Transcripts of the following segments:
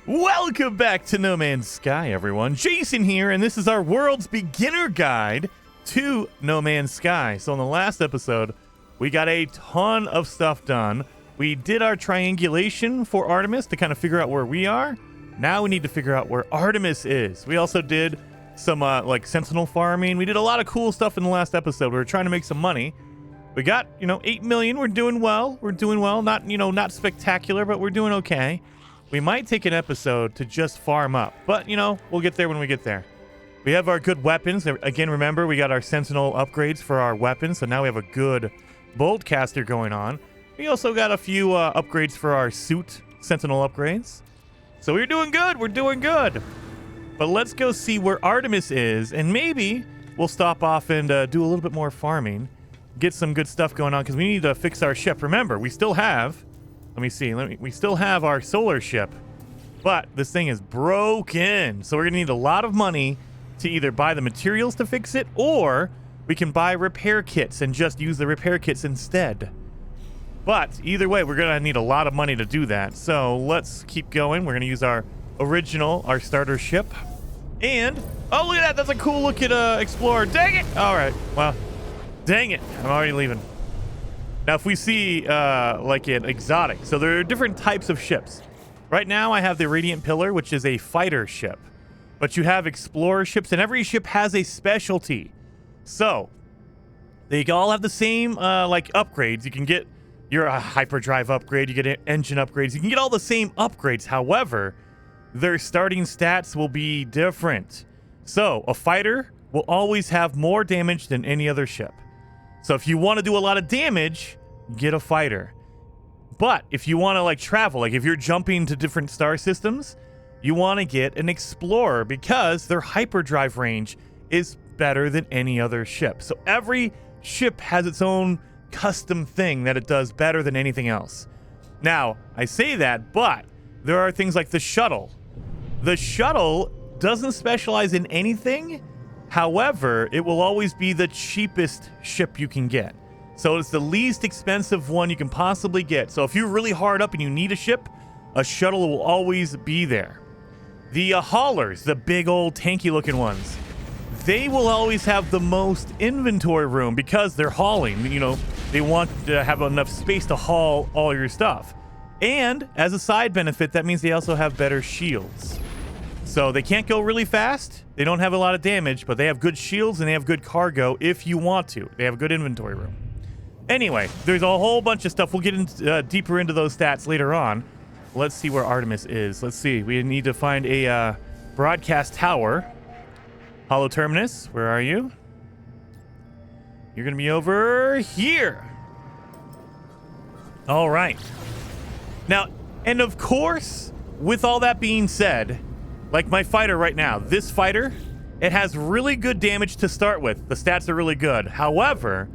Welcome back to No Man's Sky, everyone. Jason here, and this is our world's beginner guide to No Man's Sky. So in the last episode, we got a ton of stuff done. We did our triangulation for Artemis to kind of figure out where we are. Now we need to figure out where Artemis is. We also did some like sentinel farming. We did a lot of cool stuff in the last episode. We were trying to make some money. We got, 8 million. We're doing well. Not, not spectacular, but we're doing okay. We might take an episode to just farm up, but, we'll get there when we get there. We have our good weapons. Again, remember, we got our sentinel upgrades for our weapons, so now we have a good bolt caster going on. We also got a few upgrades for our suit, sentinel upgrades. So we're doing good. We're doing good. But let's go see where Artemis is, and maybe we'll stop off and do a little bit more farming, get some good stuff going on, because we need to fix our ship. Remember, we still have... Let me see. We still have our solar ship, but this thing is broken. So we're going to need a lot of money to either buy the materials to fix it, or we can buy repair kits and just use the repair kits instead. But either way, we're going to need a lot of money to do that. So let's keep going. We're going to use our starter ship. And, oh, look at that. That's a cool looking Explorer. Dang it. All right. Well, dang it. I'm already leaving. Now, if we see, like an exotic, so there are different types of ships. Right now, I have the Radiant Pillar, which is a fighter ship. But you have explorer ships, and every ship has a specialty. So, they all have the same, like, upgrades. You can get your hyperdrive upgrade, you get engine upgrades. You can get all the same upgrades. However, their starting stats will be different. So, a fighter will always have more damage than any other ship. So if you want to do a lot of damage, get a fighter. But if you want to like travel, like if you're jumping to different star systems, you want to get an explorer because their hyperdrive range is better than any other ship. So every ship has its own custom thing that it does better than anything else. Now, I say that, but there are things like the shuttle. The shuttle doesn't specialize in anything. However, it will always be the cheapest ship you can get. So it's the least expensive one you can possibly get. So if you're really hard up and you need a ship, a shuttle will always be there. The haulers, the big old tanky looking ones, they will always have the most inventory room because they're hauling. They want to have enough space to haul all your stuff. And as a side benefit, that means they also have better shields. So they can't go really fast. They don't have a lot of damage, but they have good shields and they have good cargo if you want to. They have a good inventory room. Anyway, there's a whole bunch of stuff. We'll get deeper into those stats later on. Let's see where Artemis is. Let's see. We need to find a broadcast tower. Hollow Terminus, where are you? You're going to be over here. All right. Now, and of course, with all that being said... Like my fighter right now, this fighter, it has really good damage to start with. The stats are really good. However,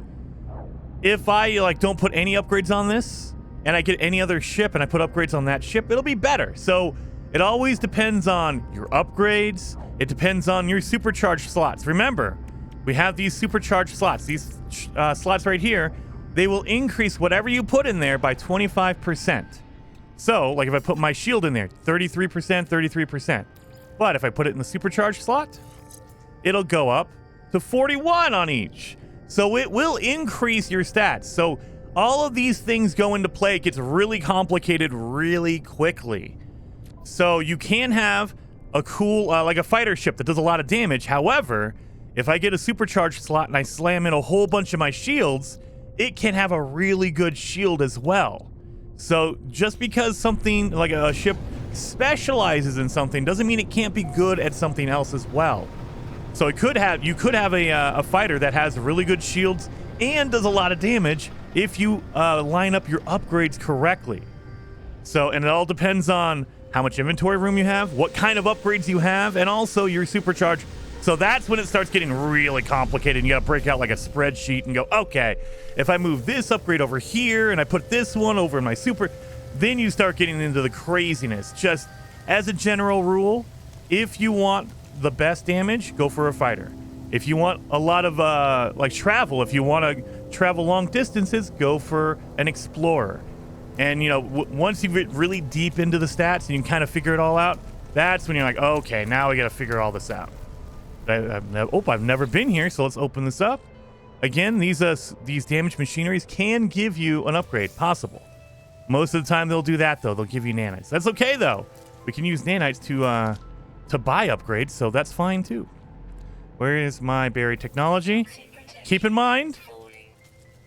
if I don't put any upgrades on this and I get any other ship and I put upgrades on that ship, it'll be better. So it always depends on your upgrades. It depends on your supercharged slots. Remember, we have these supercharged slots. These slots right here, they will increase whatever you put in there by 25%. So, like if I put my shield in there, 33%, 33%. But if I put it in the supercharged slot, it'll go up to 41 on each. So it will increase your stats. So all of these things go into play. It gets really complicated really quickly. So you can have a cool, like a fighter ship that does a lot of damage. However, if I get a supercharged slot and I slam in a whole bunch of my shields, it can have a really good shield as well. So just because something like a ship specializes in something doesn't mean it can't be good at something else as well. So you could have a fighter that has really good shields and does a lot of damage if you line up your upgrades correctly. So, and it all depends on how much inventory room you have, what kind of upgrades you have, and also your supercharge. So that's when it starts getting really complicated and you gotta break out like a spreadsheet and go, okay, if I move this upgrade over here and I put this one over in my super, then you start getting into the craziness. Just as a general rule, if you want the best damage, go for a fighter. If you want a lot of like travel, if you want to travel long distances, go for an explorer. And, you know, once you get really deep into the stats and you can kind of figure it all out, that's when you're like, okay, now we got to figure all this out. I've never been here, so let's open this up. Again, these damaged machineries can give you an upgrade, possible. Most of the time they'll do that, though. They'll give you nanites. That's okay, though. We can use nanites to buy upgrades, so that's fine, too. Where is my buried technology? Keep in mind,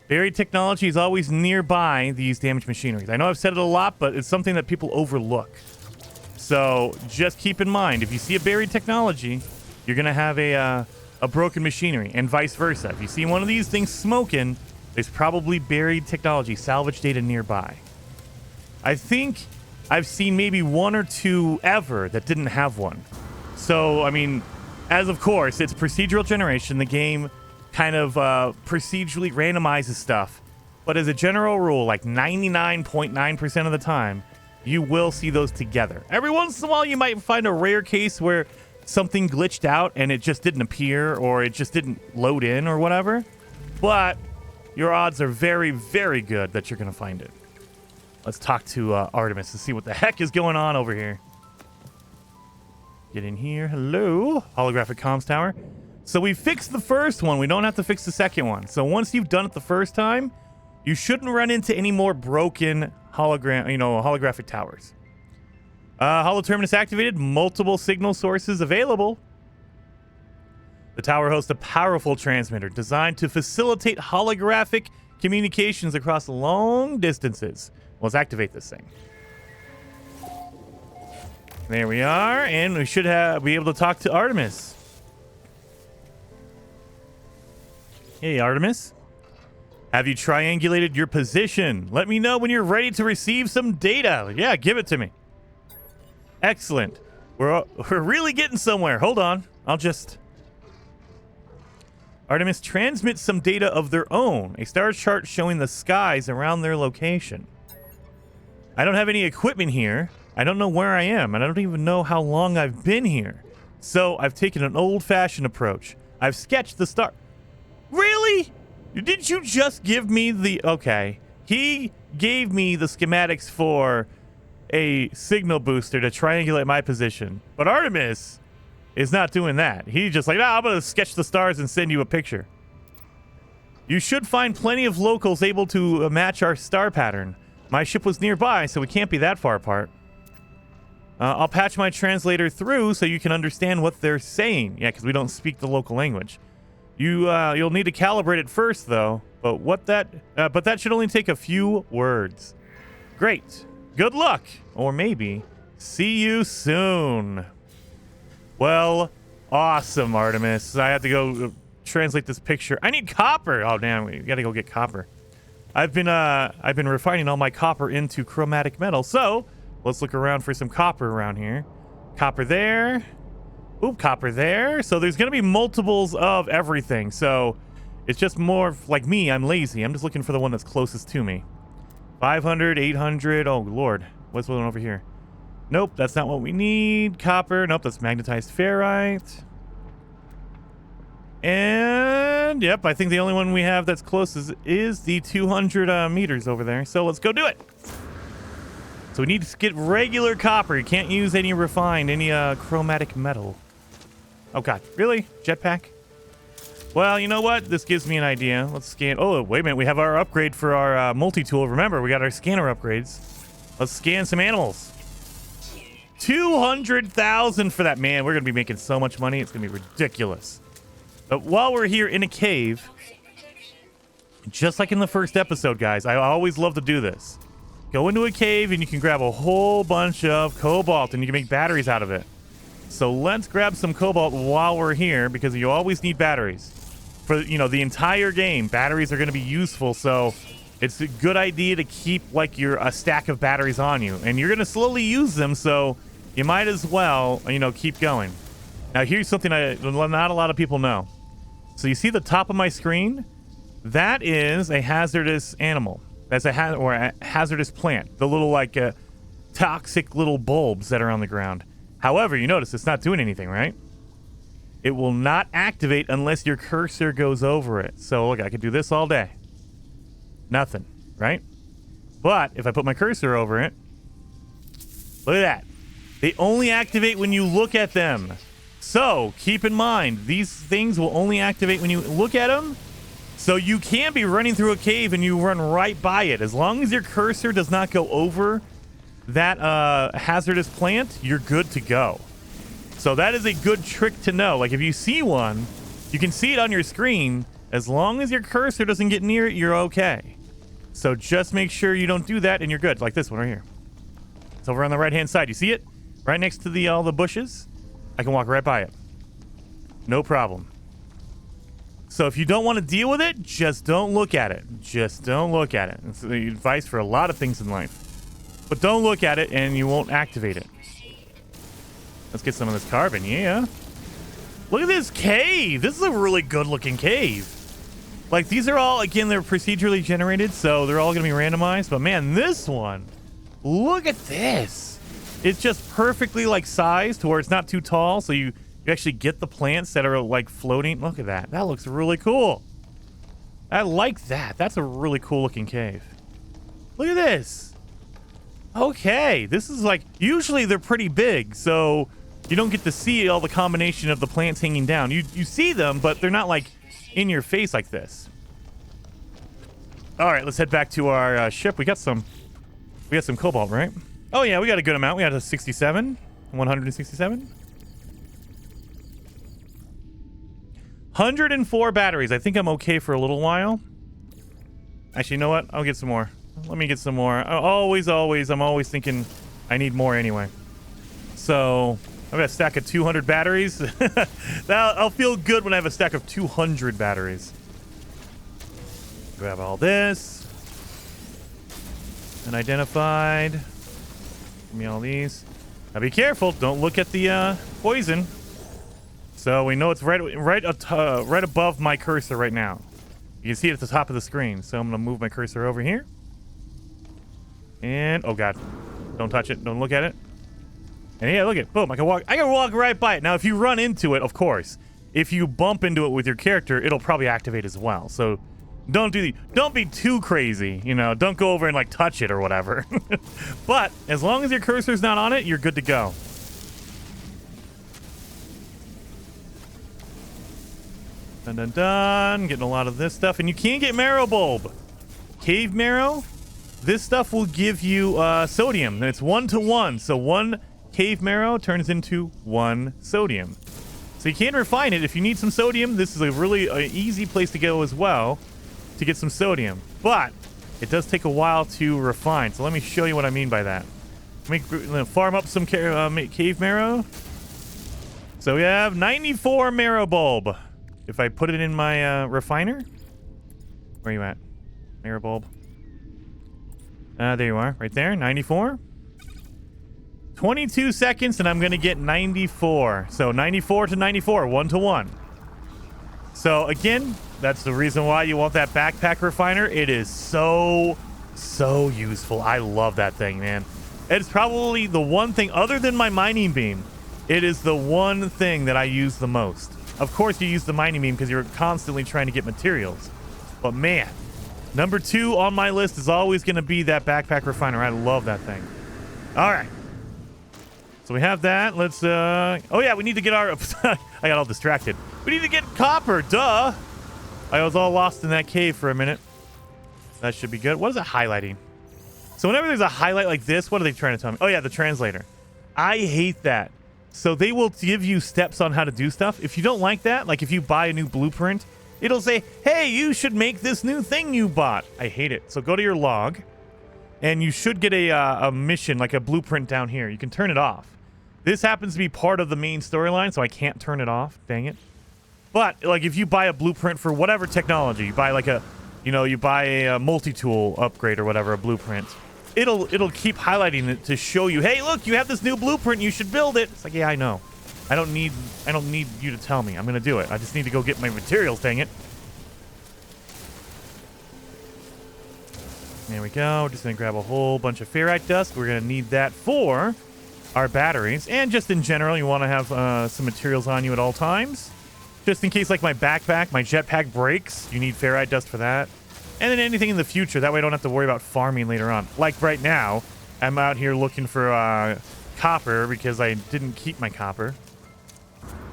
buried technology is always nearby these damaged machineries. I know I've said it a lot, but it's something that people overlook. So just keep in mind, if you see a buried technology, you're going to have a broken machinery, and vice versa. If you see one of these things smoking, there's probably buried technology, salvage data nearby. I think I've seen maybe one or two ever that didn't have one. So, I mean, as of course, it's procedural generation. The game kind of procedurally randomizes stuff. But as a general rule, like 99.9% of the time, you will see those together. Every once in a while, you might find a rare case where something glitched out and it just didn't appear or it just didn't load in or whatever. But your odds are very, very good that you're going to find it. Let's talk to Artemis to see what the heck is going on over here. Get in here. Hello. Holographic comms tower. So we fixed the first one. We don't have to fix the second one. So once you've done it the first time, you shouldn't run into any more broken holographic towers. Holo terminus activated. Multiple signal sources available. The tower hosts a powerful transmitter designed to facilitate holographic communications across long distances. Let's activate this thing. There we are, and we should be able to talk to Artemis. Hey, Artemis. Have you triangulated your position? Let me know when you're ready to receive some data. Yeah, give it to me. Excellent. We're really getting somewhere. Hold on. Artemis transmits some data of their own. A star chart showing the skies around their location. I don't have any equipment here. I don't know where I am, and I don't even know how long I've been here. So I've taken an old-fashioned approach. I've sketched the star... Really? Did you just give me the... Okay. He gave me the schematics for a signal booster to triangulate my position. But Artemis is not doing that. He's just like, I'm going to sketch the stars and send you a picture. You should find plenty of locals able to match our star pattern. My ship was nearby, so we can't be that far apart. I'll patch my translator through so you can understand what they're saying. Yeah, because we don't speak the local language. You'll need to calibrate it first, though. But that should only take a few words. Great. Good luck. Or maybe see you soon. Well, awesome, Artemis. I have to go translate this picture. I need copper. Oh, damn. We got to go get copper. I've been refining all my copper into chromatic metal, so let's look around for some copper around here. Copper there. Oop, copper there. So there's going to be multiples of everything. So it's just more like me. I'm lazy. I'm just looking for the one that's closest to me. 500, 800. Oh, Lord. What's one over here? Nope, that's not what we need. Copper. Nope, that's magnetized ferrite. And, yep, I think the only one we have that's closest is the 200 meters over there. So let's go do it. So we need to get regular copper. You can't use any refined, any chromatic metal. Oh, God. Really? Jetpack? Well, you know what? This gives me an idea. Let's scan. Oh, wait a minute. We have our upgrade for our multi-tool. Remember, we got our scanner upgrades. Let's scan some animals. 200,000 for that. Man, we're going to be making so much money. It's going to be ridiculous. But while we're here in a cave, just like in the first episode, guys, I always love to do this. Go into a cave and you can grab a whole bunch of cobalt and you can make batteries out of it. So let's grab some cobalt while we're here because you always need batteries. For, the entire game, batteries are going to be useful, so it's a good idea to keep, like, a stack of batteries on you. And you're going to slowly use them, so you might as well, keep going. Now, here's something not a lot of people know. So you see the top of my screen? That is a hazardous animal. That's a hazardous plant. The little, toxic little bulbs that are on the ground. However, you notice it's not doing anything, right? It will not activate unless your cursor goes over it. So, look, I could do this all day. Nothing, right? But if I put my cursor over it, look at that. They only activate when you look at them. So keep in mind, these things will only activate when you look at them. So you can be running through a cave and you run right by it. As long as your cursor does not go over that hazardous plant, you're good to go. So that is a good trick to know. Like if you see one, you can see it on your screen. As long as your cursor doesn't get near it, you're okay. So just make sure you don't do that and you're good. Like this one right here. It's over on the right-hand side. You see it? Right next to all the bushes. I can walk right by it. No problem. So if you don't want to deal with it, just don't look at it. Just don't look at it. It's the advice for a lot of things in life. But don't look at it and you won't activate it. Let's get some of this carbon. Yeah. Look at this cave. This is a really good looking cave. Like these are all, again, they're procedurally generated, so they're all going to be randomized. But man, this one, look at this. It's just perfectly like sized to where it's not too tall. So you actually get the plants that are like floating. Look at that. That looks really cool. I like that. That's a really cool looking cave. Look at this. Okay. This is like, usually they're pretty big. So you don't get to see all the combination of the plants hanging down. You see them, but they're not like in your face like this. All right, let's head back to our ship. We got some cobalt, right? Oh yeah, we got a good amount. We got a 67, 167. 104 batteries. I think I'm okay for a little while. Actually, you know what? I'll get some more. Let me get some more. Always, I'm always thinking I need more anyway. So I've got a stack of 200 batteries. I'll feel good when I have a stack of 200 batteries. Grab all this. Unidentified. Give me all these. Now be careful. Don't look at the poison. So we know it's right above my cursor right now. You can see it at the top of the screen. So I'm going to move my cursor over here. And, oh God. Don't touch it. Don't look at it. And yeah, look at it. Boom. I can walk right by it. Now, if you run into it, of course, if you bump into it with your character, it'll probably activate as well. So don't be too crazy. You know, don't go over and like touch it or whatever. But as long as your cursor's not on it, you're good to go. Dun dun dun. Getting a lot of this stuff. And you can get marrow bulb. Cave marrow. This stuff will give you sodium. And it's 1-to-1. So 1 cave marrow turns into 1 sodium. So you can refine it. If you need some sodium, this is a really easy place to go as well to get some sodium. But it does take a while to refine. So let me show you what I mean by that. Let me farm up some cave marrow. So we have 94 marrow bulb. If I put it in my refiner. Where are you at? Marrow bulb. There you are. Right there. 94. 22 seconds and I'm going to get 94. So 94 to 94. 1-to-1. So again, that's the reason why you want that backpack refiner. It is so useful. I love that thing, man. It's probably the one thing other than my mining beam. It is the one thing that I use the most. Of course, you use the mining beam because you're constantly trying to get materials. But man, number 2 on my list is always going to be that backpack refiner. I love that thing. All right. So we have that. Let's, oh yeah, we need to get our, I got all distracted. We need to get copper, duh. I was all lost in that cave for a minute. That should be good. What is it highlighting? So whenever there's a highlight like this, what are they trying to tell me? Oh yeah, the translator. I hate that. So they will give you steps on how to do stuff. If you don't like that, like if you buy a new blueprint, it'll say, hey, you should make this new thing you bought. I hate it. So go to your log, and you should get a mission, like a blueprint down here. You can turn it off. This happens to be part of the main storyline, so I can't turn it off. Dang it. But, like, if you buy a blueprint for whatever technology, you buy, like, you buy a multi-tool upgrade or whatever, a blueprint, it'll keep highlighting it to show you, hey, look, you have this new blueprint, you should build it. It's like, yeah, I know. I don't need you to tell me. I'm gonna do it. I just need to go get my materials, dang it. There we go. We're just gonna grab a whole bunch of ferrite dust. We're gonna need that for our batteries. And just in general, you want to have some materials on you at all times. Just in case, like, my backpack, my jetpack breaks. You need ferrite dust for that. And then anything in the future. That way I don't have to worry about farming later on. Like right now, I'm out here looking for copper because I didn't keep my copper.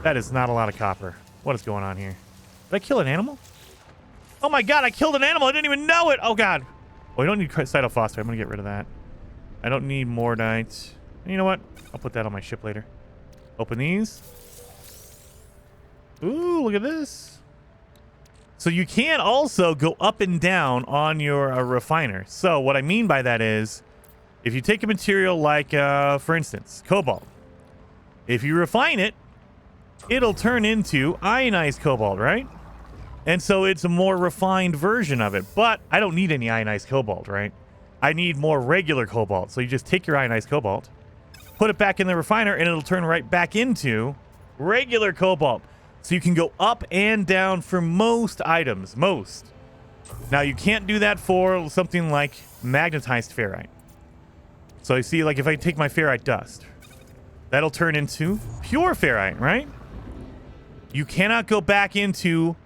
That is not a lot of copper. What is going on here? Did I kill an animal? Oh my god, I killed an animal. I didn't even know it. Oh god. Oh, I don't need cytophosphate. I'm going to get rid of that. I don't need mordite. You know what? I'll put that on my ship later. Open these. Ooh, look at this. So you can also go up and down on your refiner. So what I mean by that is, if you take a material like, for instance, cobalt. If you refine it, it'll turn into ionized cobalt, right? And so it's a more refined version of it. But I don't need any ionized cobalt, right? I need more regular cobalt. So you just take your ionized cobalt, put it back in the refiner, and it'll turn right back into regular cobalt. So you can go up and down for most items. Most. Now, you can't do that for something like magnetized ferrite. So you see, like, if I take my ferrite dust, that'll turn into pure ferrite, right? You cannot go back into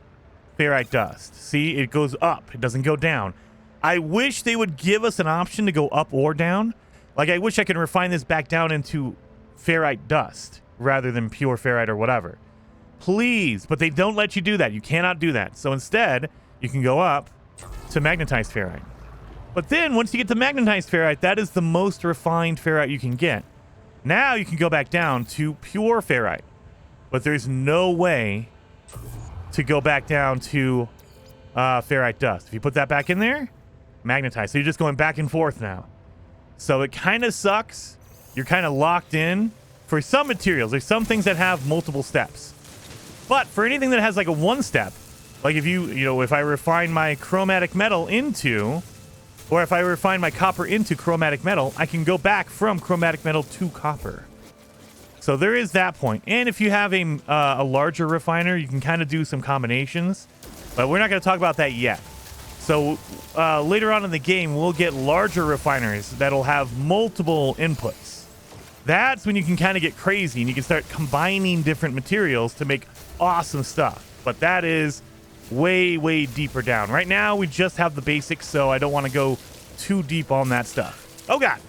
ferrite dust. See, it goes up. It doesn't go down. I wish they would give us an option to go up or down. Like, I wish I could refine this back down into ferrite dust rather than pure ferrite or whatever. Please. But they don't let you do that. You cannot do that. So instead, you can go up to magnetized ferrite. But then, once you get to magnetized ferrite, that is the most refined ferrite you can get. Now you can go back down to pure ferrite. But there's no way to go back down to ferrite dust. If you put that back in there, magnetized. So you're just going back and forth now. So it kind of sucks. You're kind of locked in. For some materials, there's some things that have multiple steps. But for anything that has like a one step, like if if I refine my chromatic metal into, or if I refine my copper into chromatic metal, I can go back from chromatic metal to copper. So there is that point. And if you have a larger refiner, you can kind of do some combinations. But we're not going to talk about that yet. So later on in the game, we'll get larger refiners that'll have multiple inputs. That's when you can kind of get crazy and you can start combining different materials to make awesome stuff. But that is way, way deeper down. Right now, we just have the basics, so I don't want to go too deep on that stuff. Oh, God.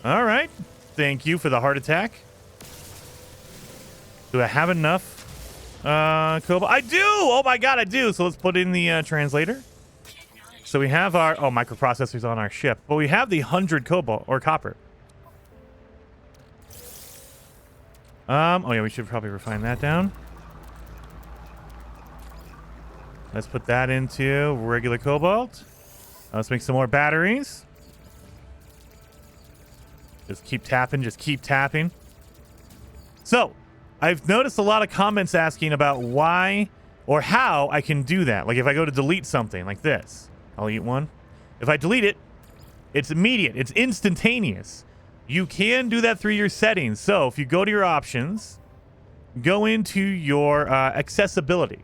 All right. Thank you for the heart attack. Do I have enough cobalt? I do! Oh, my God, I do. So let's put in the translator. So we have our... Oh, microprocessors on our ship. But we have the 100 cobalt or copper. Oh, yeah, we should probably refine that down. Let's put that into regular cobalt. Let's make some more batteries. Just keep tapping. Just keep tapping. So, I've noticed a lot of comments asking about why or how I can do that. Like if I go to delete something like this. I'll eat one. If I delete it, it's immediate. It's instantaneous. You can do that through your settings. So if you go to your options, go into your accessibility.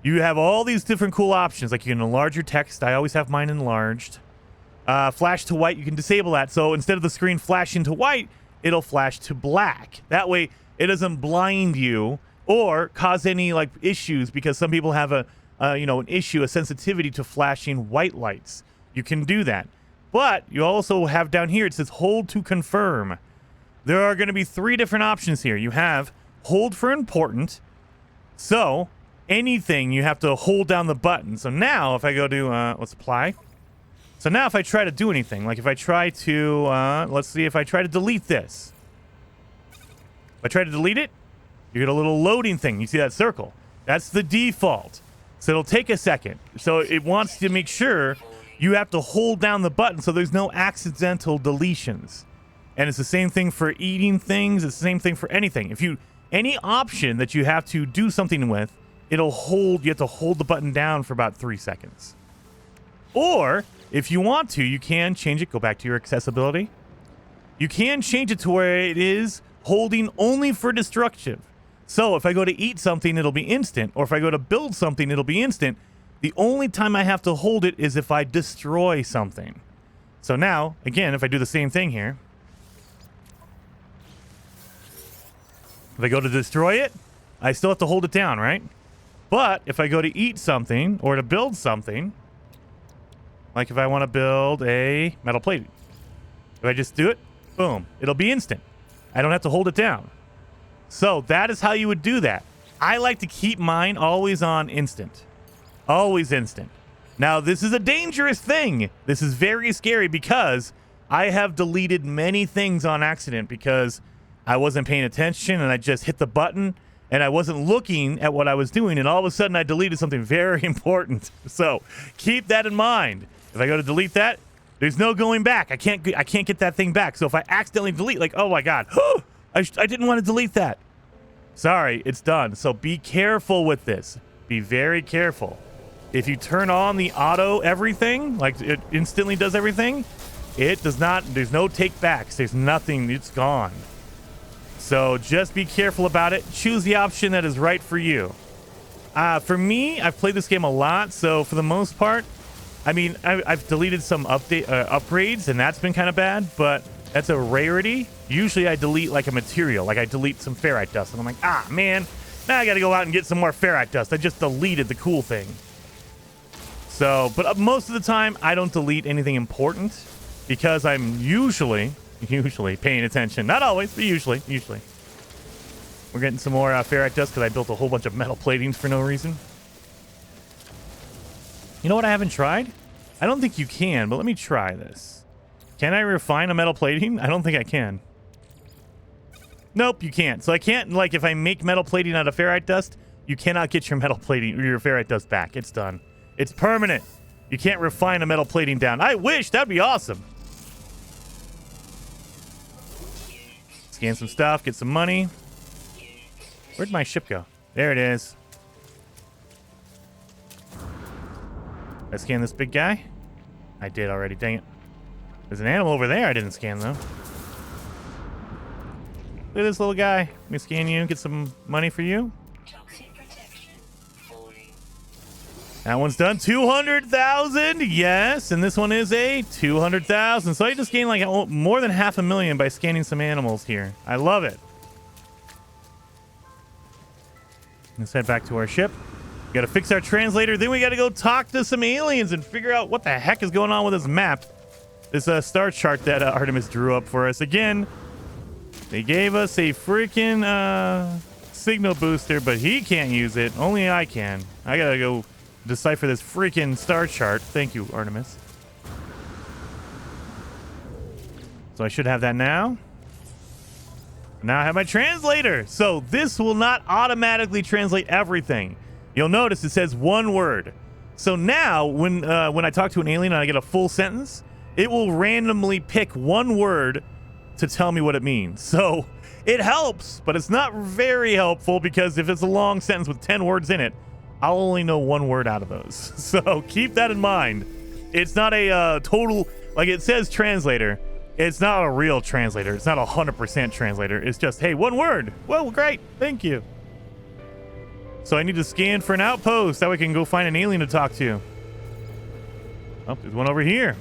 You have all these different cool options. Like you can enlarge your text. I always have mine enlarged. Flash to white, you can disable that. So instead of the screen flashing to white, it'll flash to black. That way it doesn't blind you or cause any like issues, because some people have an issue, a sensitivity to flashing white lights. You can do that. But you also have down here, it says hold to confirm. There are going to be 3 different options here. You have hold for important. So anything, you have to hold down the button. So now if I go to, let's apply. So now if I try to do anything, like if I try to, let's see, if I try to delete this. If I try to delete it, you get a little loading thing. You see that circle? That's the default. So it'll take a second. So it wants to make sure you have to hold down the button so there's no accidental deletions. And it's the same thing for eating things. It's the same thing for anything. Any option that you have to do something with, it'll hold, you have to hold the button down for about 3 seconds. Or if you want to, you can change it, go back to your accessibility. You can change it to where it is holding only for destruction. So if I go to eat something, it'll be instant. Or if I go to build something, it'll be instant. The only time I have to hold it is if I destroy something. So now, again, if I do the same thing here. If I go to destroy it, I still have to hold it down, right? But if I go to eat something or to build something, like if I want to build a metal plating, if I just do it, boom, it'll be instant. I don't have to hold it down. So that is how you would do that. I like to keep mine always on instant. Always instant. Now, this is a dangerous thing. This is very scary because I have deleted many things on accident because I wasn't paying attention and I just hit the button and I wasn't looking at what I was doing, and all of a sudden I deleted something very important. So keep that in mind. If I go to delete that, there's no going back. I can't get that thing back. So if I accidentally delete, like, oh my God, I didn't want to delete that. Sorry, it's done. So be careful with this. Be very careful. If you turn on the auto everything, like it instantly does everything, it does not, there's no take backs. There's nothing, it's gone. So just be careful about it. Choose the option that is right for you. For me, I've played this game a lot, so for the most part, I mean, I've deleted some upgrades, and that's been kind of bad, but that's a rarity. Usually I delete like a material, like I delete some ferrite dust, and I'm like, ah, man, now I gotta go out and get some more ferrite dust. I just deleted the cool thing. So, but most of the time, I don't delete anything important because I'm usually paying attention. Not always, but usually. We're getting some more ferrite dust because I built a whole bunch of metal platings for no reason. You know what I haven't tried? I don't think you can, but let me try this. Can I refine a metal plating? I don't think I can. Nope, you can't. So I can't, like, if I make metal plating out of ferrite dust, you cannot get your metal plating or your ferrite dust back. It's done. It's permanent. You can't refine a metal plating down. I wish. That'd be awesome. Scan some stuff. Get some money. Where'd my ship go? There it is. I scan this big guy? I did already. Dang it. There's an animal over there I didn't scan, though. Look at this little guy. Let me scan you. Get some money for you. That one's done. 200,000. Yes. And this one is a 200,000. So I just gained like more than 500,000 by scanning some animals here. I love it. Let's head back to our ship. We got to fix our translator. Then we got to go talk to some aliens and figure out what the heck is going on with this map. This star chart that Artemis drew up for us. Again, they gave us a freaking signal booster, but he can't use it. Only I can. I got to go decipher this freaking star chart. Thank you, Artemis. So I should have that now. Now I have my translator. So this will not automatically translate everything. You'll notice it says one word. So now when I talk to an alien and I get a full sentence, it will randomly pick one word to tell me what it means. So it helps, but it's not very helpful because if it's a long sentence with 10 words in it, I'll only know one word out of those. So keep that in mind. It's not a total, like it says translator. It's not a real translator. It's not a 100% translator. It's just, hey, one word. Well, great. Thank you. So I need to scan for an outpost. That way I can go find an alien to talk to. Oh, there's one over here.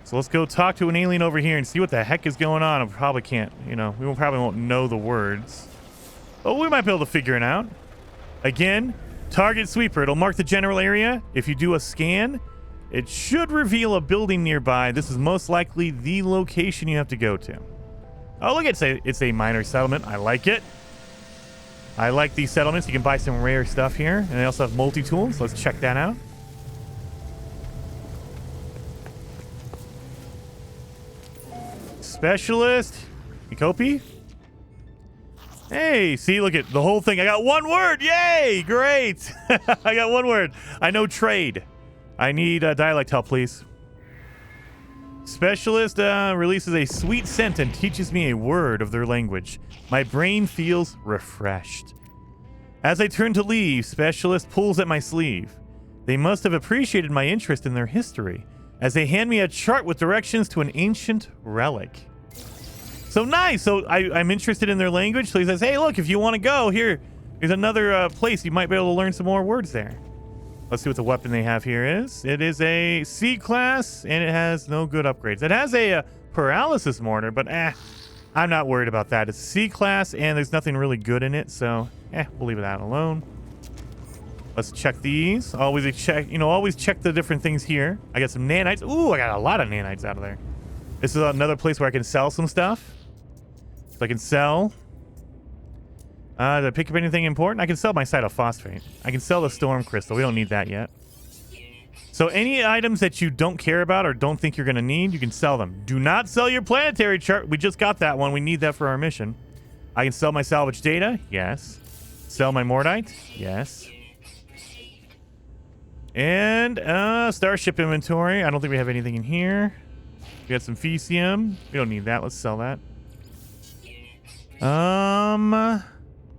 So let's go talk to an alien over here and see what the heck is going on. I probably can't, you know, we probably won't know the words. But we might be able to figure it out. Again, target sweeper. It'll mark the general area. If you do a scan, it should reveal a building nearby. This is most likely the location you have to go to. Oh, look, it's a minor settlement. I like it. I like these settlements. You can buy some rare stuff here. And they also have multi-tools. Let's check that out. Specialist. Ecopi. Hey, see, look at the whole thing. I got one word. Yay! Great. I got one word. I know trade. I need dialect help, please. Specialist releases a sweet scent and teaches me a word of their language. My brain feels refreshed. As I turn to leave, Specialist pulls at my sleeve. They must have appreciated my interest in their history, as they hand me a chart with directions to an ancient relic. So nice. So I'm interested in their language. So he says, hey, look, if you want to go, here's another place. You might be able to learn some more words there. Let's see what the weapon they have here is. It is a C class, and it has no good upgrades. It has a paralysis mortar, but I I'm not worried about that. It's C class, and there's nothing really good in it, so we'll leave that alone. Let's check these. Always check, always check the different things here. I got some nanites. Ooh, I got a lot of nanites out of there. This is another place where I can sell some stuff. So I can sell. Did I pick up anything important? I can sell my cytophosphate. I can sell the storm crystal. We don't need that yet. So any items that you don't care about or don't think you're going to need, you can sell them. Do not sell your planetary chart. We just got that one. We need that for our mission. I can sell my salvage data. Yes. Sell my Mordite. Yes. And starship inventory. I don't think we have anything in here. We got some Fecium. We don't need that. Let's sell that.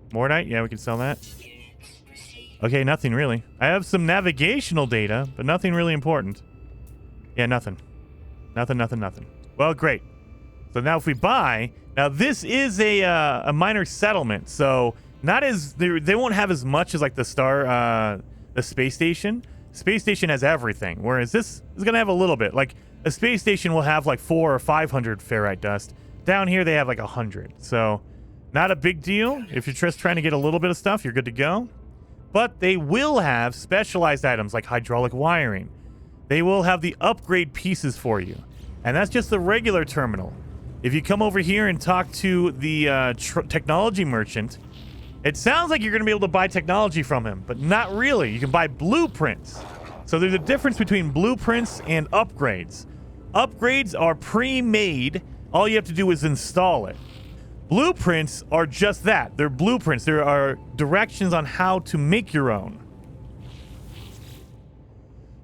Mordite. Yeah, we can sell that. Okay, nothing really. I have some navigational data, but nothing really important. Yeah, nothing. Nothing. Well, great. So now if we buy... Now, this is a minor settlement, so not as... They won't have as much as, like, the space station. Space station has everything, whereas this is going to have a little bit. Like, a space station will have, like, 400 or 500 ferrite dust. Down here, they have, like, 100. So, not a big deal. If you're just trying to get a little bit of stuff, you're good to go. But they will have specialized items like hydraulic wiring. They will have the upgrade pieces for you. And that's just the regular terminal. If you come over here and talk to the technology merchant, it sounds like you're going to be able to buy technology from him, but not really. You can buy blueprints. So there's a difference between blueprints and upgrades. Upgrades are pre-made. All you have to do is install it. Blueprints are just that. They're blueprints. There are directions on how to make your own.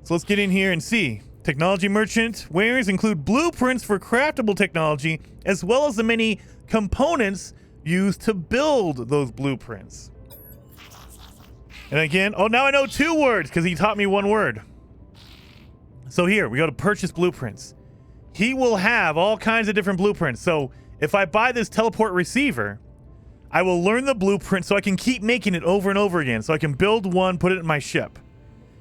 So let's get in here and see. Technology merchant wares include blueprints for craftable technology, as well as the many components used to build those blueprints. And again, oh, now I know 2 words because he taught me 1 word. So here, we go to purchase blueprints. He will have all kinds of different blueprints. So if I buy this teleport receiver, I will learn the blueprint so I can keep making it over and over again. So I can build one, put it in my ship.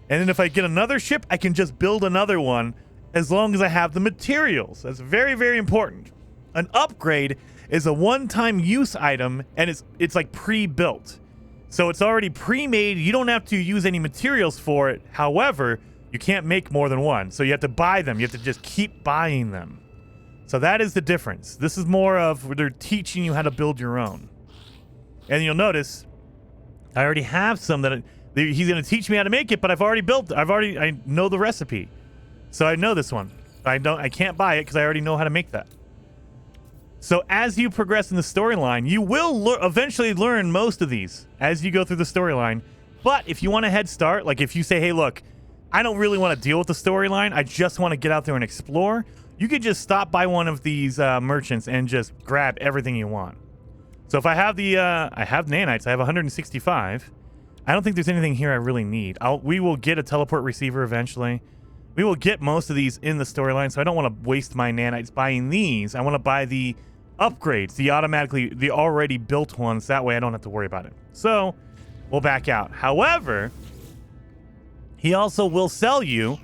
And then if I get another ship, I can just build another one as long as I have the materials. That's very, very important. An upgrade is a one-time use item, and it's like pre-built. So it's already pre-made. You don't have to use any materials for it. However, you can't make more than one. So you have to buy them. You have to just keep buying them. So that is the difference. This is more of where they're teaching you how to build your own. And you'll notice I already have some that he's going to teach me how to make it, but I've already built it. I know the recipe. So I know this one. I can't buy it because I already know how to make that. So as you progress in the storyline, you will eventually learn most of these as you go through the storyline. But if you want a head start, like if you say, hey, look, I don't really want to deal with the storyline. I just want to get out there and explore. You could just stop by one of these merchants and just grab everything you want. So if I have I have nanites. I have 165. I don't think there's anything here I really need. We will get a teleport receiver eventually. We will get most of these in the storyline, so I don't want to waste my nanites buying these. I want to buy the upgrades, the already built ones. That way I don't have to worry about it. So we'll back out. However, he also will sell you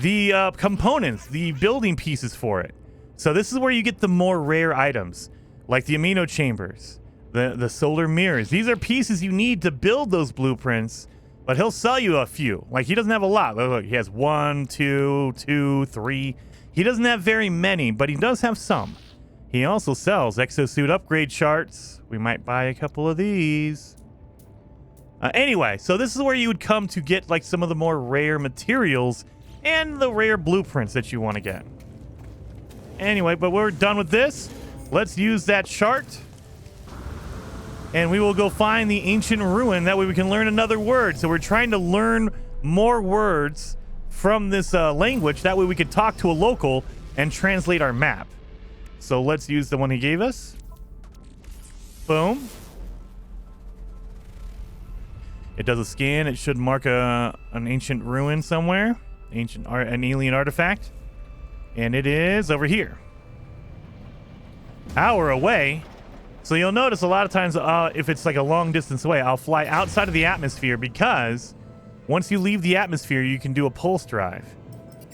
the components, the building pieces for it. So this is where you get the more rare items, like the amino chambers, the solar mirrors. These are pieces you need to build those blueprints, but he'll sell you a few. Like, he doesn't have a lot. Look, he has 1, 2, 2, 3. He doesn't have very many, but he does have some. He also sells exosuit upgrade charts. We might buy a couple of these. Anyway, so this is where you would come to get like some of the more rare materials and the rare blueprints that you want to get. Anyway, but we're done with this. Let's use that chart. And we will go find the ancient ruin. That way we can learn another word. So we're trying to learn more words from this language. That way we can talk to a local and translate our map. So let's use the one he gave us. Boom. It does a scan. It should mark an ancient ruin somewhere. An alien artifact. And it is over here. Hour away. So you'll notice a lot of times if it's like a long distance away, I'll fly outside of the atmosphere, because once you leave the atmosphere, you can do a pulse drive.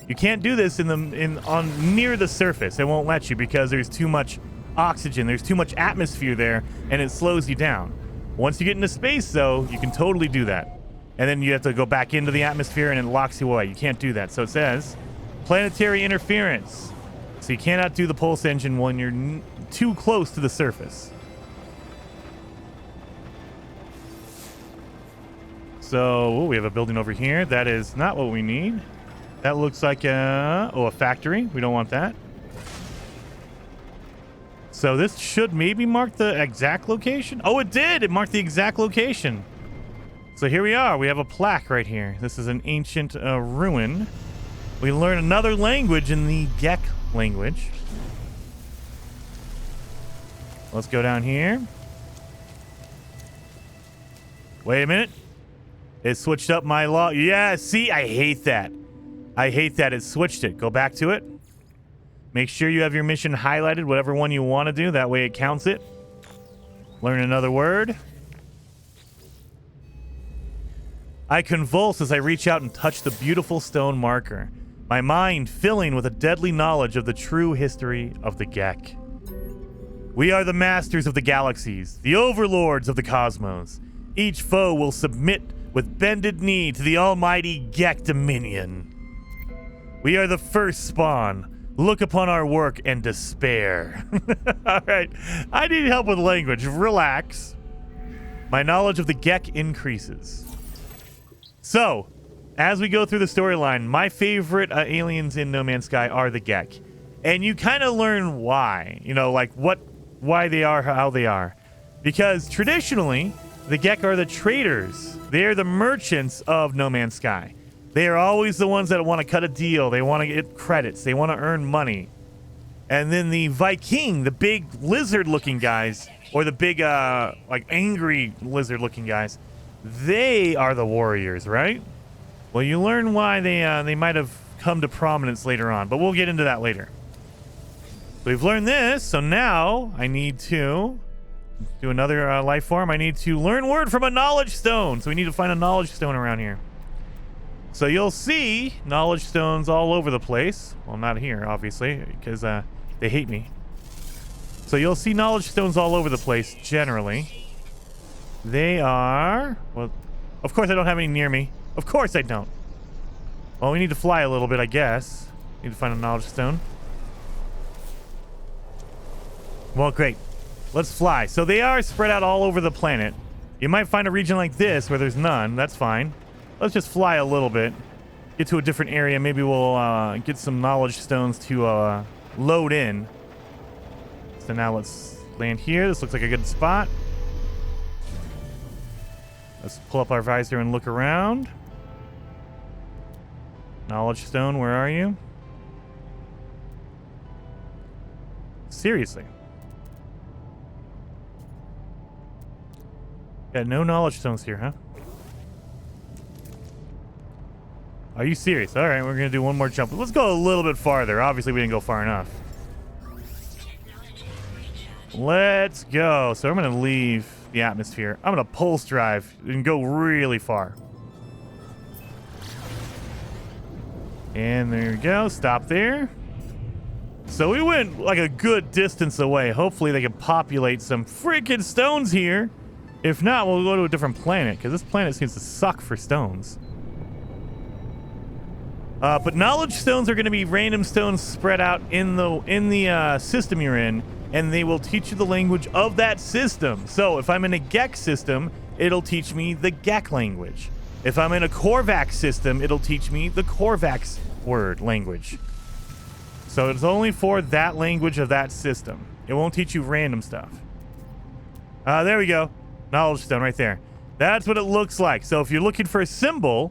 You can't do this near the surface. It won't let you because there's too much oxygen. There's too much atmosphere there, and it slows you down. Once you get into space, though, you can totally do that. And then you have to go back into the atmosphere, and it locks you away. You can't do that. So it says, planetary interference. So you cannot do the pulse engine when you're too close to the surface. So, we have a building over here. That is not what we need. That looks like a factory. We don't want that. So this should maybe mark the exact location. Oh, it did. It marked the exact location. So here we are. We have a plaque right here. This is an ancient ruin. We learn another language in the Gek language. Let's go down here. Wait a minute. It switched up my log. Yeah, see, I hate that. I hate that it switched it. Go back to it. Make sure you have your mission highlighted, whatever one you want to do. That way it counts it. Learn another word. I convulse as I reach out and touch the beautiful stone marker, my mind filling with a deadly knowledge of the true history of the Gek. We are the masters of the galaxies, the overlords of the cosmos. Each foe will submit with bended knee to the almighty Gek dominion. We are the first spawn. Look upon our work and despair. All right. I need help with language. Relax. My knowledge of the Gek increases. So, as we go through the storyline, my favorite aliens in No Man's Sky are the Gek. And you kind of learn why. You know, like why they are how they are. Because traditionally, the Gek are the traders. They are the merchants of No Man's Sky. They are always the ones that want to cut a deal. They want to get credits. They want to earn money. And then the Viking, the big lizard-looking guys, or the big, like, angry lizard-looking guys, they are the warriors, right? Well, you learn why they might have come to prominence later on, but we'll get into that later. We've learned this, so now I need to do another life form. I need to learn word from a knowledge stone. So we need to find a knowledge stone around here. So you'll see knowledge stones all over the place. Well, not here, obviously, because they hate me. So you'll see knowledge stones all over the place, generally. They are... Well, of course I don't have any near me. Of course I don't. Well, we need to fly a little bit, I guess. Need to find a knowledge stone. Well, great. Let's fly. So they are spread out all over the planet. You might find a region like this where there's none. That's fine. Let's just fly a little bit. Get to a different area. Maybe we'll get some knowledge stones to load in. So now let's land here. This looks like a good spot. Let's pull up our visor and look around. Knowledge stone, where are you? Seriously. Got no knowledge stones here, huh? Are you serious? All right, we're going to do one more jump. Let's go a little bit farther. Obviously, we didn't go far enough. Let's go. So I'm going to leave the atmosphere. I'm going to pulse drive and go really far. And there we go. Stop there. So we went like a good distance away. Hopefully they can populate some freaking stones here. If not, we'll go to a different planet, because this planet seems to suck for stones. But knowledge stones are going to be random stones spread out in the system you're in, and they will teach you the language of that system. So if I'm in a Gek system, it'll teach me the Gek language. If I'm in a Korvax system, it'll teach me the Korvax word language. So it's only for that language of that system. It won't teach you random stuff. There we go. Knowledge stone right there. That's what it looks like. So if you're looking for a symbol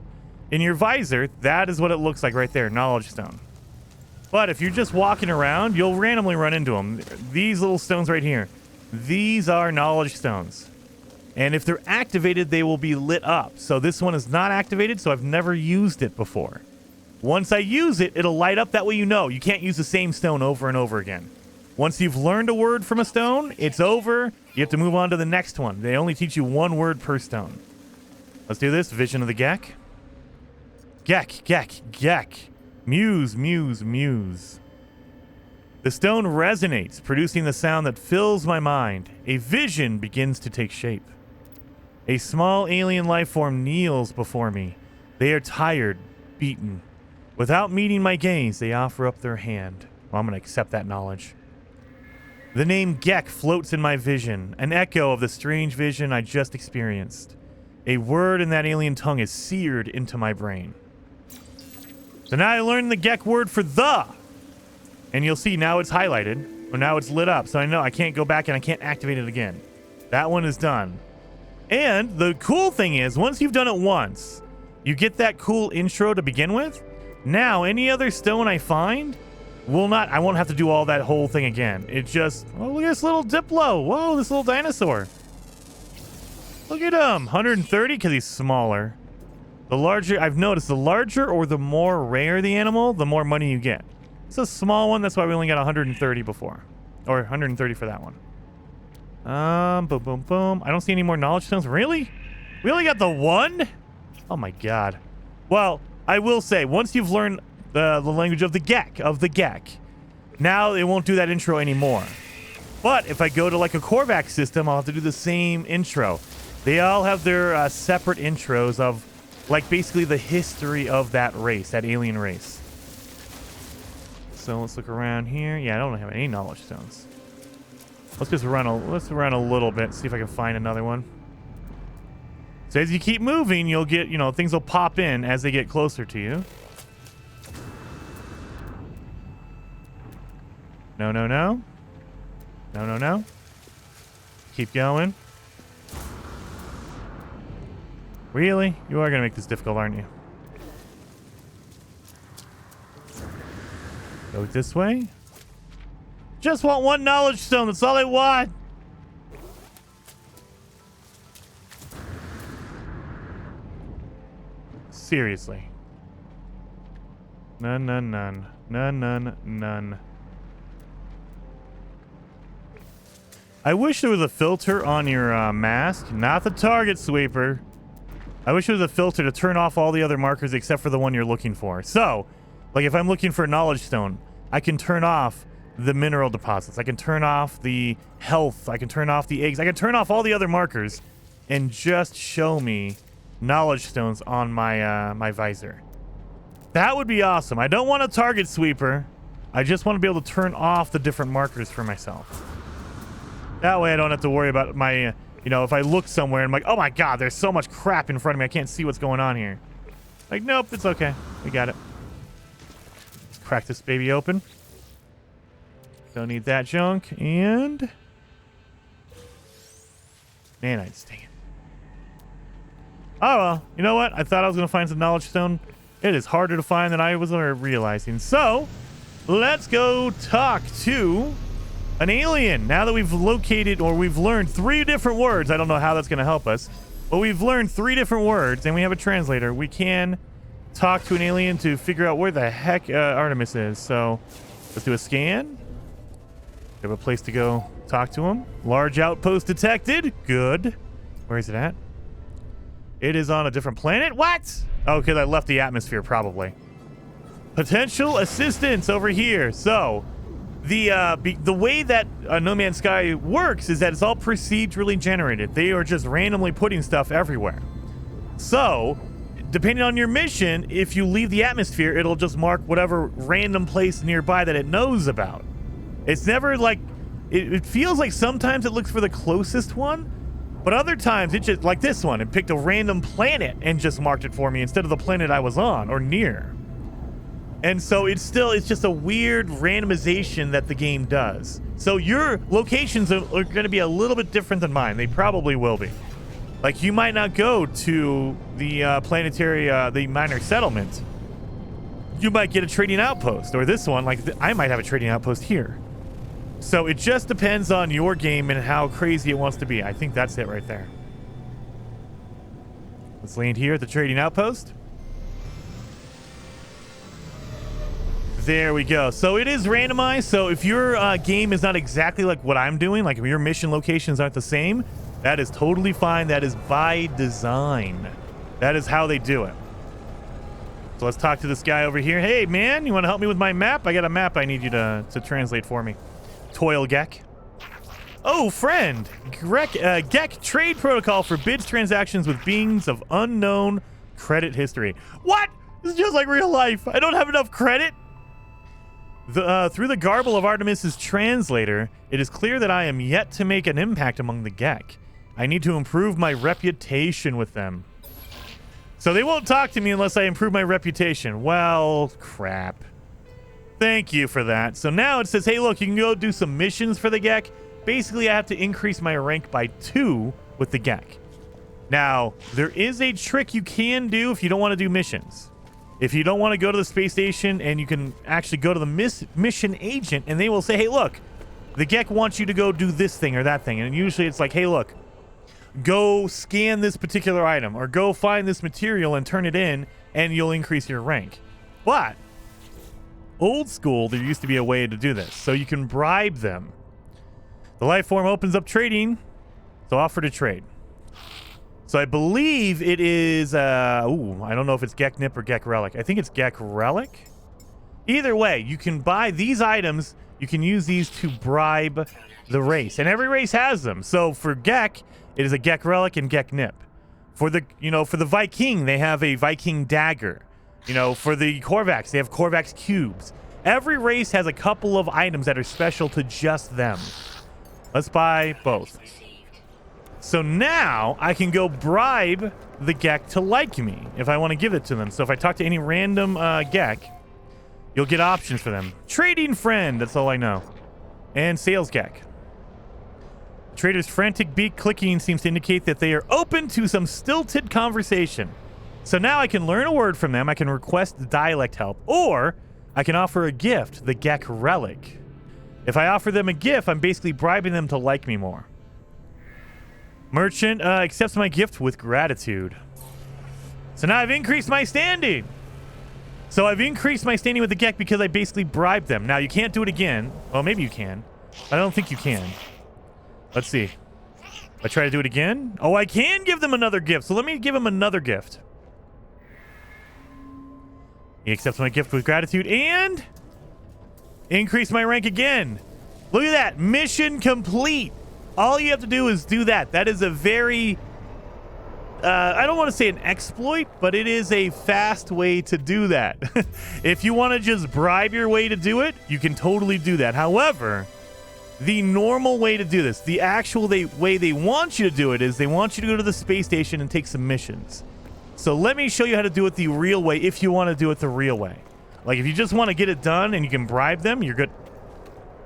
in your visor, that is what it looks like right there. Knowledge stone. But if you're just walking around, you'll randomly run into them. These little stones right here. These are knowledge stones. And if they're activated, they will be lit up. So this one is not activated, so I've never used it before. Once I use it, it'll light up. That way you know. You can't use the same stone over and over again. Once you've learned a word from a stone, it's over. You have to move on to the next one. They only teach you one word per stone. Let's do this. Vision of the Gek. Gek, Gek, Gek. Muse, muse, muse. The stone resonates, producing the sound that fills my mind. A vision begins to take shape. A small alien life form kneels before me. They are tired, beaten. Without meeting my gaze, they offer up their hand. Well, I'm going to accept that knowledge. The name Gek floats in my vision, an echo of the strange vision I just experienced. A word in that alien tongue is seared into my brain. So now I learned the Gek word for the. And you'll see now it's highlighted, or now it's lit up. So I know I can't go back and I can't activate it again. That one is done. And the cool thing is, once you've done it once, you get that cool intro to begin with. Now, any other stone I find I won't have to do all that whole thing again. It just, oh, look at this little Diplo. Whoa, this little dinosaur. Look at him, 130 because he's smaller. The larger, I've noticed, the larger or the more rare the animal, the more money you get. It's a small one, that's why we only got 130 before. Or 130 for that one. Boom, boom, boom. I don't see any more knowledge stones. Really? We only got the one? Oh my god. Well, I will say, once you've learned the language of the Gek, now it won't do that intro anymore. But if I go to like a Korvax system, I'll have to do the same intro. They all have their separate intros of like basically the history of that race, that alien race. So let's look around here. Yeah, I don't have any knowledge stones. Let's just run a little bit, see if I can find another one. So as you keep moving, you'll get, things will pop in as they get closer to you. No, no, no. No, no, no. Keep going. Really? You are going to make this difficult, aren't you? Go this way. Just want one knowledge stone. That's all I want. Seriously. None, none, none. None, none, none. I wish there was a filter on your mask, not the target sweeper. I wish there was a filter to turn off all the other markers except for the one you're looking for. So, like if I'm looking for a knowledge stone, I can turn off the mineral deposits. I can turn off the health. I can turn off the eggs. I can turn off all the other markers and just show me knowledge stones on my my visor. That would be awesome. I don't want a target sweeper. I just want to be able to turn off the different markers for myself. That way I don't have to worry about my, if I look somewhere and I'm like, oh my god, there's so much crap in front of me. I can't see what's going on here. Like, nope, it's okay. We got it. Let's crack this baby open. Don't need that junk. And nanites, dang it. Oh well, you know what? I thought I was going to find some knowledge stone. It is harder to find than I was realizing. So, let's go talk to an alien. Now that we've located or we've learned 3 different words, I don't know how that's going to help us, but we've learned 3 different words and we have a translator. We can talk to an alien to figure out where the heck Artemis is. So, let's do a scan. We have a place to go talk to him. Large outpost detected. Good. Where is it at? It is on a different planet? What? Oh, because I left the atmosphere, probably. Potential assistance over here. So, the way that No Man's Sky works is that it's all procedurally generated. They are just randomly putting stuff everywhere. So, depending on your mission, if you leave the atmosphere, it'll just mark whatever random place nearby that it knows about. It's never like... It feels like sometimes it looks for the closest one, but other times it just, like this one, it picked a random planet and just marked it for me instead of the planet I was on or near. And so it's just a weird randomization that the game does. So your locations are going to be a little bit different than mine. They probably will be. Like you might not go to the planetary, the minor settlement. You might get a trading outpost, or this one, like I might have a trading outpost here. So it just depends on your game and how crazy it wants to be. I think that's it right there. Let's land here at the trading outpost. There we go. So it is randomized. So if your game is not exactly like what I'm doing, like if your mission locations aren't the same, that is totally fine. That is by design. That is how they do it. So let's talk to this guy over here. Hey, man, you want to help me with my map? I got a map I need you to translate for me. Toil Gek. Oh, friend. Gek trade protocol forbids transactions with beings of unknown credit history. What? This is just like real life. I don't have enough credit. Through the garble of Artemis's translator, it is clear that I am yet to make an impact among the Gek. I need to improve my reputation with them. So they won't talk to me unless I improve my reputation. Well, crap. Thank you for that. So now it says, hey, look, you can go do some missions for the Gek. Basically, I have to increase my rank by 2 with the Gek. Now, there is a trick you can do if you don't want to do missions. If you don't want to go to the space station, and you can actually go to the mission agent, and they will say, hey, look, the Gek wants you to go do this thing or that thing. And usually it's like, hey, look, go scan this particular item or go find this material and turn it in, and you'll increase your rank. But old school, there used to be a way to do this. So you can bribe them. The life form opens up trading, so offer to trade. So I believe it is, I don't know if it's Gek Nip or Gek Relic. I think it's Gek Relic. Either way, you can buy these items. You can use these to bribe the race. And every race has them. So for Gek, it is a Gek Relic and Gek Nip. For the, for the Viking, they have a Viking dagger. For the Korvax, they have Korvax cubes. Every race has a couple of items that are special to just them. Let's buy both. So now I can go bribe the Gek to like me if I want to give it to them. So if I talk to any random Gek, you'll get options for them. Trading friend, that's all I know. And sales Gek. The trader's frantic beak clicking seems to indicate that they are open to some stilted conversation. So now I can learn a word from them. I can request dialect help, or I can offer a gift, the Gek Relic. If I offer them a gift, I'm basically bribing them to like me more. Merchant accepts my gift with gratitude. So now I've increased my standing. So I've increased my standing with the Gek because I basically bribed them. Now you can't do it again. Well, maybe you can. I don't think you can. Let's see. I try to do it again. Oh, I can give them another gift. So let me give him another gift. He accepts my gift with gratitude and increase my rank again. Look at that. Mission complete. All you have to do is do that. That is a very, I don't want to say an exploit, but it is a fast way to do that. If you want to just bribe your way to do it, you can totally do that. However, the normal way to do this, the actual way they want you to do it is they want you to go to the space station and take some missions. So let me show you how to do it the real way if you want to do it the real way. Like if you just want to get it done and you can bribe them, you're good.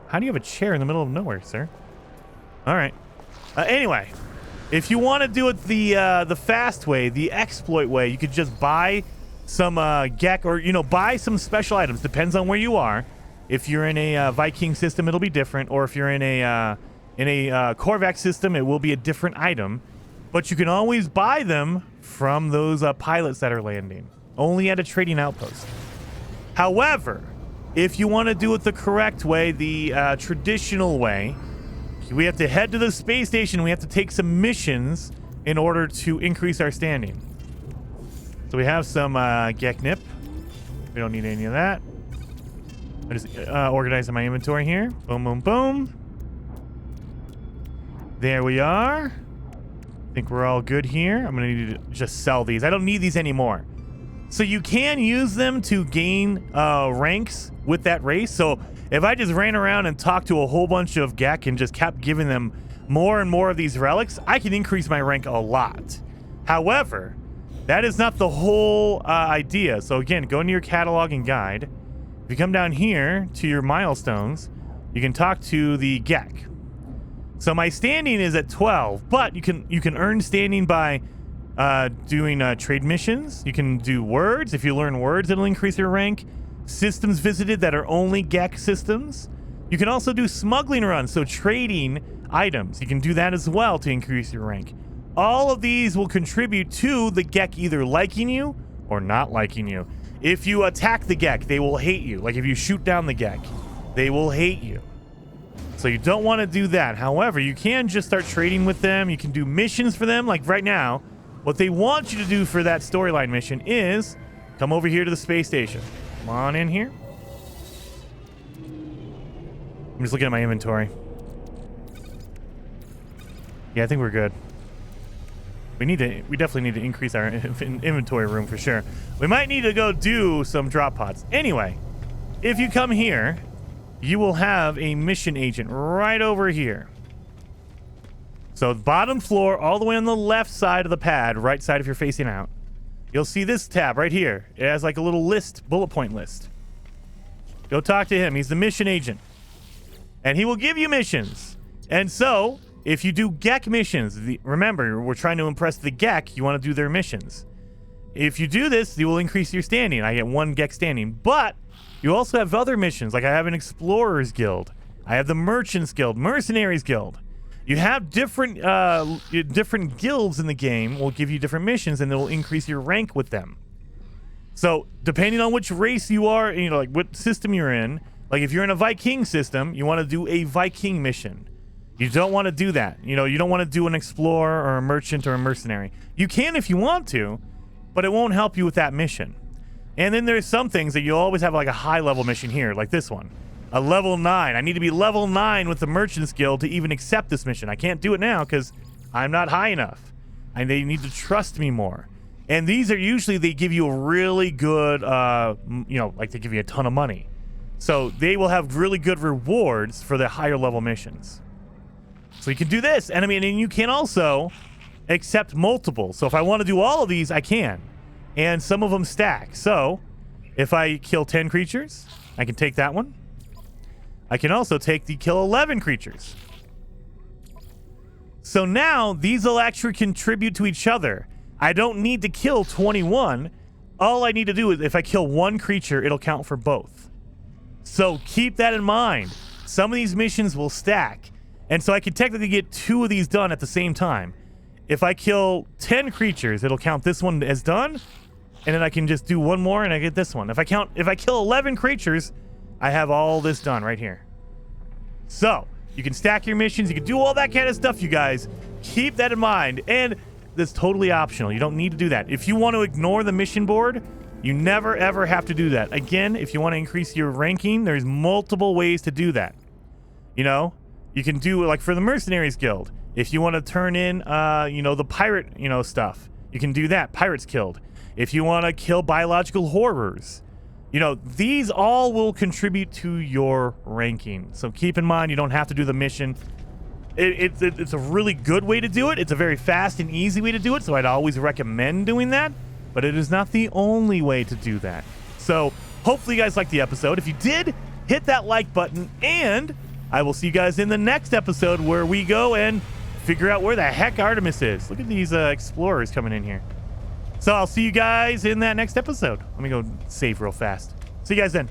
How do you have a chair in the middle of nowhere, sir? All right. Anyway, if you want to do it the fast way, the exploit way, you could just buy some Gek or buy some special items. Depends on where you are. If you're in a Viking system, it'll be different, or if you're in a Korvax system, it will be a different item. But you can always buy them from those pilots that are landing, only at a trading outpost. However, if you want to do it the correct way, the traditional way, we have to head to the space station. We have to take some missions in order to increase our standing. So we have some Gek Nip. We don't need any of that. I'm just organizing my inventory here. Boom, boom, boom. There we are. I think we're all good here. I'm going to need to just sell these. I don't need these anymore. So you can use them to gain ranks with that race. So if I just ran around and talked to a whole bunch of Gek and just kept giving them more and more of these relics, I can increase my rank a lot. However, that is not the whole idea. So again, go into your catalog and guide. If you come down here to your milestones, you can talk to the Gek. So my standing is at 12, but you can earn standing by doing trade missions. You can do words. If you learn words, it'll increase your rank. Systems visited that are only Gek systems. You can also do smuggling runs, so trading items. You can do that as well to increase your rank. All of these will contribute to the Gek either liking you or not liking you. If you attack the Gek, they will hate you. Like if you shoot down the Gek, they will hate you. So you don't want to do that. However, you can just start trading with them. You can do missions for them. Like right now, what they want you to do for that storyline mission is come over here to the space station. Come on in here. I'm just looking at my inventory. Yeah, I think we're good. We definitely need to increase our inventory room for sure. We might need to go do some drop pods. Anyway, if you come here, you will have a mission agent right over here. So bottom floor, all the way on the left side of the pad, right side if you're facing out, you'll see this tab right here. It has like a little list, bullet point list. Go talk to him. He's the mission agent. And he will give you missions. And so, if you do GEC missions, remember, we're trying to impress the GEC. You want to do their missions. If you do this, you will increase your standing. I get 1 GEC standing. But you also have other missions. Like I have an Explorers Guild. I have the Merchants Guild, Mercenaries Guild. You have different guilds in the game will give you different missions, and it will increase your rank with them. So depending on which race you are, you know, like what system you're in, like if you're in a Viking system, you want to do a Viking mission. You don't want to do that. You know, you don't want to do an explorer or a merchant or a mercenary. You can if you want to, but it won't help you with that mission. And then there's some things that you'll always have like a high level mission here, like this one. A level 9. I need to be level 9 with the Merchants Guild to even accept this mission. I can't do it now because I'm not high enough. And they need to trust me more. And these are usually, they give you a really good, you know, like they give you a ton of money. So they will have really good rewards for the higher level missions. So you can do this. And I mean, and you can also accept multiple. So if I want to do all of these, I can. And some of them stack. So if I kill 10 creatures, I can take that one. I can also take the kill 11 creatures. So now these will actually contribute to each other. I don't need to kill 21. All I need to do is if I kill 1 creature, it'll count for both. So keep that in mind. Some of these missions will stack. And so I can technically get 2 of these done at the same time. If I kill 10 creatures, it'll count this one as done. And then I can just do 1 more and I get this one. If I kill 11 creatures, I have all this done right here. So, you can stack your missions. You can do all that kind of stuff, you guys. Keep that in mind. And that's totally optional. You don't need to do that. If you want to ignore the mission board, you never, ever have to do that. Again, if you want to increase your ranking, there's multiple ways to do that. You know, you can do, like, for the Mercenaries Guild. If you want to turn in, you know, the pirate, you know, stuff, you can do that. Pirates Guild. If you want to kill biological horrors, you know, these all will contribute to your ranking. So keep in mind, you don't have to do the mission. It's a really good way to do it. It's a very fast and easy way to do it, so I'd always recommend doing that. But it is not the only way to do that. So hopefully you guys liked the episode. If you did, hit that like button, and I will see you guys in the next episode where we go and figure out where the heck Artemis is. Look at these explorers coming in here. So I'll see you guys in that next episode. Let me go save real fast. See you guys then.